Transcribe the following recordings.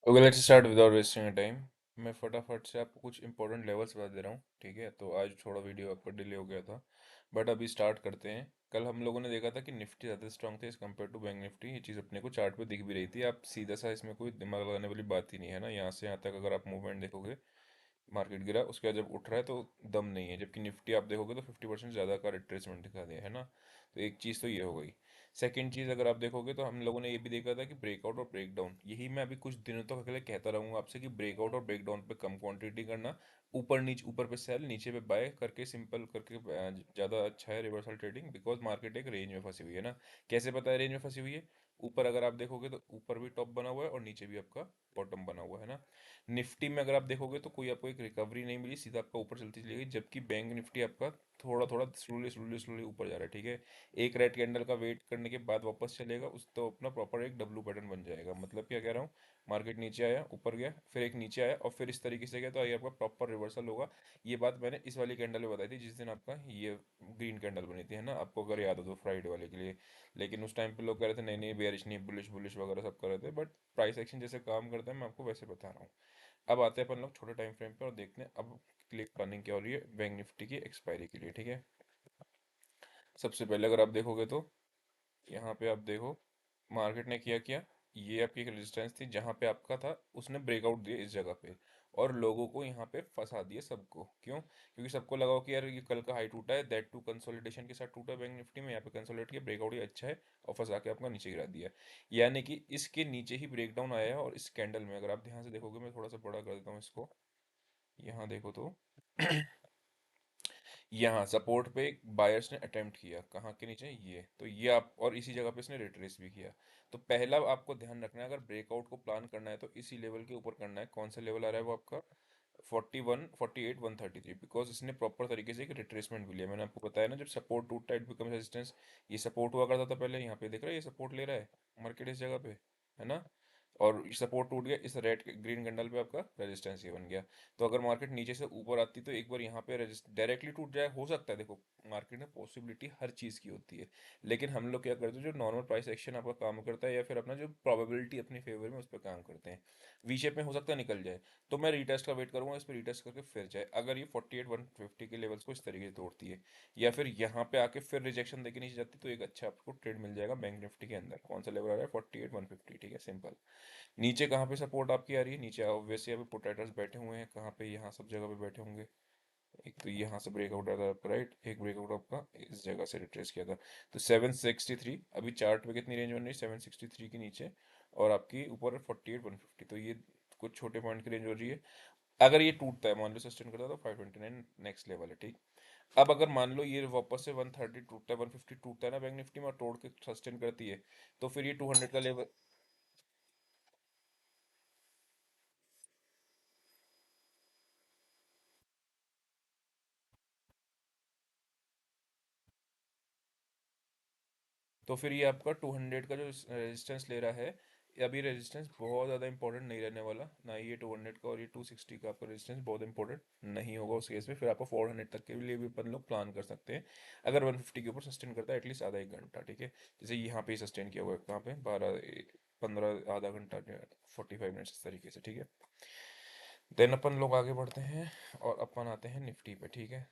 Okay, let's start without wasting time. मैं फटाफट से आपको कुछ इंपॉर्टेंट लेवल्स बता दे रहा हूँ, ठीक है। तो आज थोड़ा वीडियो आपका डिले हो गया था, बट अभी स्टार्ट करते हैं। कल हम लोगों ने देखा था कि निफ्टी ज़्यादा स्ट्रॉन्ग थे as compared to bank Nifty. ये चीज़ अपने को चार्ट पे दिख भी रही थी। आप सीधा सा इसमें कोई दिमाग लगाने वाली बात ही नहीं है ना। यहाँ से यहाँ तक अगर आप मूवमेंट देखोगे, मार्केट गिरा, उसके बाद जब उठ रहा है तो दम नहीं है। जबकि निफ्टी आप देखोगे तो 50% ज़्यादा का रिट्रेसमेंट दिखा दिया है ना। तो एक चीज़ तो ये हो गई। सेकंड चीज़ अगर आप देखोगे तो हम लोगों ने ये भी देखा था कि ब्रेकआउट और ब्रेकडाउन, यही मैं अभी कुछ दिनों तक अकेले कहता रहूंगा आपसे कि ब्रेकआउट और ब्रेकडाउन पे कम क्वांटिटी करना, ऊपर नीचे, ऊपर पे सेल, नीचे पे बाय करके सिंपल करके ज़्यादा अच्छा है रिवर्सल ट्रेडिंग। बिकॉज मार्केट एक रेंज में फंसी हुई है ना। कैसे पता है रेंज में फंसी हुई है? ऊपर अगर आप देखोगे तो ऊपर भी टॉप बना हुआ है और नीचे भी आपका बॉटम बना हुआ है ना। निफ्टी में अगर आप देखोगे तो कोई आपको एक रिकवरी नहीं मिली, सीधा आपका ऊपर चलती चली गई। जबकि बैंक निफ्टी आपका थोड़ा थोड़ा स्लोली स्लोली स्लोली ऊपर जा रहा है, ठीक है। एक रेड कैंडल का वेट करने के बाद वापस चलेगा, उस तो अपना प्रॉपर एक डब्लू पैटर्न बन जाएगा। मतलब क्या कह रहा हूँ, मार्केट नीचे आया, ऊपर गया, फिर एक नीचे आया और फिर इस तरीके से गया, तो ये आपका प्रॉपर रिवर्सल होगा। ये बात मैंने इस वाली कैंडल में बताई थी जिस दिन आपका ये ग्रीन कैंडल बनी थी, है ना, आपको अगर याद हो तो, फ्राइडे वाले के लिए। लेकिन उस टाइम पे लोग कह रहे थे नहीं नहीं बेयरिश नहीं, बुलिश बुलिश वगैरह सब कर रहे थे। बट प्राइस एक्शन जैसे काम करता है, मैं आपको वैसे बता रहा हूँ। अब आते हैं अपन लोग छोटे टाइम फ्रेम पे और देखते हैं अब क्लिक प्लानिंग क्या हो रही है बैंक निफ्टी की एक्सपायरी के लिए, ठीक है। सबसे पहले अगर आप देखोगे तो यहाँ पे आप देखो, मार्केट ने किया क्या, ये आपकी एक रेजिस्टेंस थी जहाँ पे आपका था, उसने ब्रेकआउट दिया इस जगह पे। और लोगों को यहाँ पे फंसा दिया सबको, क्यों? क्योंकि सबको लगा कि यार ये कल का हाई टूटा है, दैट टू कंसोलिडेशन के साथ टूटा है बैंक निफ्टी में, यहाँ पे कंसोलिडेट किया, ब्रेकआउट ही अच्छा है, और फंसा के आपका नीचे गिरा दिया। यानी कि इसके नीचे ही ब्रेकडाउन आया है। और इस कैंडल में अगर आप ध्यान से देखोगे, मैं थोड़ा सा बड़ा कर देता हूँ इसको, यहाँ देखो तो यहाँ सपोर्ट पे बायर्स ने अटेम्प्ट किया, कहाँ के नीचे, ये तो ये आप, और इसी जगह पे इसने रिट्रेस भी किया। तो पहला आपको ध्यान रखना है, अगर ब्रेकआउट को प्लान करना है तो इसी लेवल के ऊपर करना है। कौन सा लेवल आ रहा है वो आपका? 41, 48, 133। बिकॉज इसने प्रॉपर तरीके से एक रिट्रेसमेंट भी लिया। मैंने आपको बताया ना, जब सपोर्ट टूटता है इट बिकम रेजिस्टेंस। ये सपोर्ट हुआ करता था पहले, यहाँ पे देख रहे हैं ये सपोर्ट ले रहा है मार्केट इस जगह पे, है ना। और सपोर्ट टूट गया, इस रेड ग्रीन कैंडल पे आपका रेजिस्टेंस ये बन गया। तो अगर मार्केट नीचे से ऊपर आती तो एक बार यहाँ पे डायरेक्टली टूट जाए, हो सकता है। देखो, मार्केट में पॉसिबिलिटी हर चीज़ की होती है। लेकिन हम लोग क्या करते हैं, जो नॉर्मल प्राइस एक्शन आपका काम करता है, या फिर अपना जो प्रोबेबिलिटी अपने फेवर में, उस पर काम करते हैं। वी शेप में हो सकता है निकल जाए, तो मैं रीटेस्ट का वेट करूंगा, इस पर रीटेस्ट करके फिर जाए। अगर ये 48, 150 के लेवल्स को इस तरीके से तोड़ती है, या फिर यहाँ पे आके फिर रिजेक्शन देके नीचे जाती, तो एक अच्छा आपको ट्रेड मिल जाएगा बैंक निफ्टी के अंदर। कौन सा लेवल आ रहा है? 48, 150, ठीक है, सिंपल। नीचे कहाँ पे सपोर्ट आपकी आ रही है? नीचे ऑब्वियसली अभी पोटैटोस बैठे हुए हैं, कहाँ पे? यहाँ सब जगह पे बैठे होंगे। एक तो यहाँ से ब्रेकआउट आता है आपका, राइट, एक ब्रेकआउट आपका इस जगह से रिट्रेस किया था। तो 763, अभी चार्ट पे कितनी रेंज बन रही है? 763 के नीचे, और आपकी ऊपर 48, 150। तो ये कुछ छोटे पॉइंट की रेंज हो रही है। अगर ये टूटता है, मान लो सस्टेन करता है, तो 529 नेक्स्ट लेवल है, ठीक। अब अगर मान लो ये वापस से 130 टूटता है, 150 टूटता है ना बैंक निफ्टी में, और तोड़ के सस्टेन करती है, तो फिर ये 200 का लेवल। तो फिर ये आपका 200 का जो रेजिस्टेंस ले रहा है, अभी रेजिस्टेंस बहुत ज़्यादा इंपॉर्टेंट नहीं रहने वाला ना। ये 200 का और ये 260 का आपका रेजिस्टेंस बहुत इंपॉर्टेंट नहीं होगा उस केस में। फिर आपको 400 तक के लिए भी अपन लोग प्लान कर सकते हैं, अगर 150 के ऊपर सस्टेन करता है एटलीस्ट आधा एक घंटा, ठीक है। जैसे यहाँ पे सस्टेन किया हुआ है, कहाँ पे, 12, 15, आधा घंटा, 45 मिनट्स, इस तरीके से, ठीक है। देन अपन लोग आगे बढ़ते हैं और अपन आते हैं निफ्टी पे, ठीक है।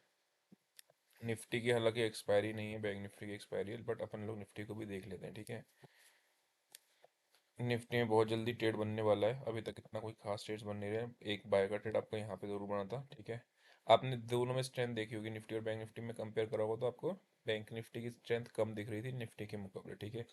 निफ्टी की हालांकि एक्सपायरी नहीं है, बैंक निफ्टी की एक्सपायरी है, बट अपन लोग निफ्टी को भी देख लेते हैं, ठीक है। निफ्टी में बहुत जल्दी ट्रेड बनने वाला है, अभी तक इतना कोई खास ट्रेड्स बन नहीं रहे। एक बाय का ट्रेड आपका यहाँ पे जरूर बना था, ठीक है। आपने दोनों में स्ट्रेंथ देखी होगी, निफ्टी और बैंक निफ्टी में कंपेयर करा होगा तो आपको बैंक निफ्टी की स्ट्रेंथ कम दिख रही थी निफ्टी के मुकाबले, ठीक है।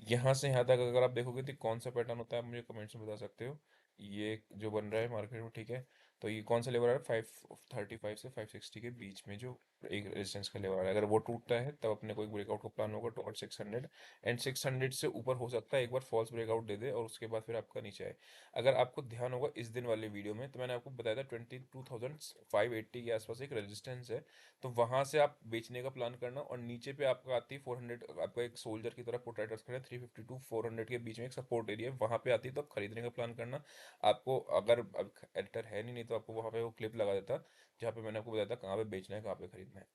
यहाँ से यहाँ तक अगर आप देखोगे तो कौन सा पैटर्न होता है, आप मुझे कमेंट्स में बता सकते हो। ये जो बन रहा है मार्केट में, ठीक है। तो ये कौन सा लेवल आ रहा है? 535 से 560 के बीच में जो एक रेजिस्टेंस का लेवल आ रहा है, अगर वो टूटता है तब अपने को एक ब्रेकआउट का प्लान होगा टुवर्ड 600। एंड 600 से ऊपर हो सकता है एक बार फॉल्स ब्रेकआउट दे दे, और उसके बाद फिर आपका नीचे आए। अगर आपको ध्यान होगा इस दिन वाले वीडियो में, तो मैंने आपको बताया था 22,580 के आसपास एक रेजिस्टेंस है। तो वहां से आप बेचने का प्लान करना, और नीचे पे आपका आती है 400, आपका एक सोल्जर की तरह पोटैटोस खड़े 350 टू 400 के बीच में एक सपोर्ट एरिया, वहां पे आती है तो आप खरीदने का प्लान करना। आपको अगर अब एडिटर है नहीं तो आपको वहां पे वो क्लिप लगा देता, जहाँ पे मैंने आपको बताया था कहाँ पे बेचना है, कहाँ पे खरीदना है।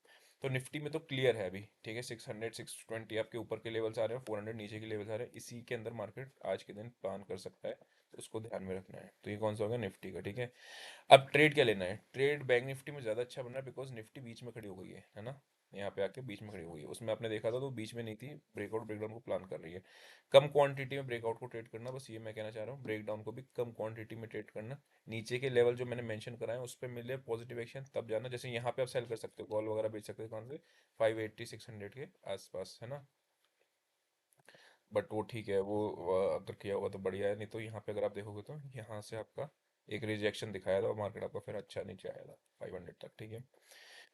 तो निफ्टी में तो क्लियर है अभी, ठीक है, 600 620 आपके ऊपर के लेवल्स आ रहे हैं, 400 नीचे के लेवल्स आ रहे हैं, इसी के अंदर मार्केट आज के दिन प्लान कर सकता है, तो उसको ध्यान में रखना है। तो ये कौन सा होगा, निफ्टी का, ठीक है। अब ट्रेड क्या लेना है, ट्रेड बैंक निफ्टी में ज़्यादा अच्छा बन रहा है बिकॉज निफ्टी बीच में खड़ी हो गई है ना, यहाँ पे आके बीच में खड़ी हो गई है। उसमें आपने देखा था तो बीच में नहीं थी, ब्रेकआउट ब्रेकडाउन को प्लान कर रही है। कम क्वांटिटी में ब्रेकआउट को ट्रेड करना, बस ये मैं कहना चाह रहा हूँ, ब्रेकडाउन को भी कम क्वांटिटी में ट्रेड करना। नीचे के लेवल जो मैंने मेंशन कराए उस पर मिले पॉजिटिव एक्शन तब जाना, जैसे यहाँ पे आप सेल कर सकते हो, कॉल वगैरह बेच सकते हो, कौन से 580 600 के आसपास, है ना। बट वो ठीक है, वो अगर किया होगा तो बढ़िया है, नहीं तो यहाँ पे अगर आप देखोगे तो यहाँ से आपका एक रिजेक्शन दिखाया था और मार्केट आपका फिर अच्छा नीचे आया था 500 तक, ठीक है।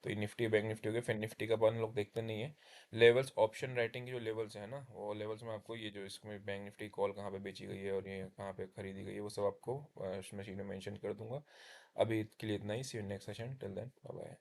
तो ये निफ्टी बैंक निफ्टी हो गया, फिर निफ्टी का अपन लोग देखते नहीं है लेवल्स, ऑप्शन राइटिंग के जो लेवल्स है ना, वो लेवल्स में आपको ये जो इसमें बैंक निफ्टी कॉल कहाँ पे बेची गई है और ये कहाँ पे खरीदी गई है वो सब आपको मशीन में मेंशन कर दूंगा। अभी के लिए इतना ही, see you next session, till then bye bye.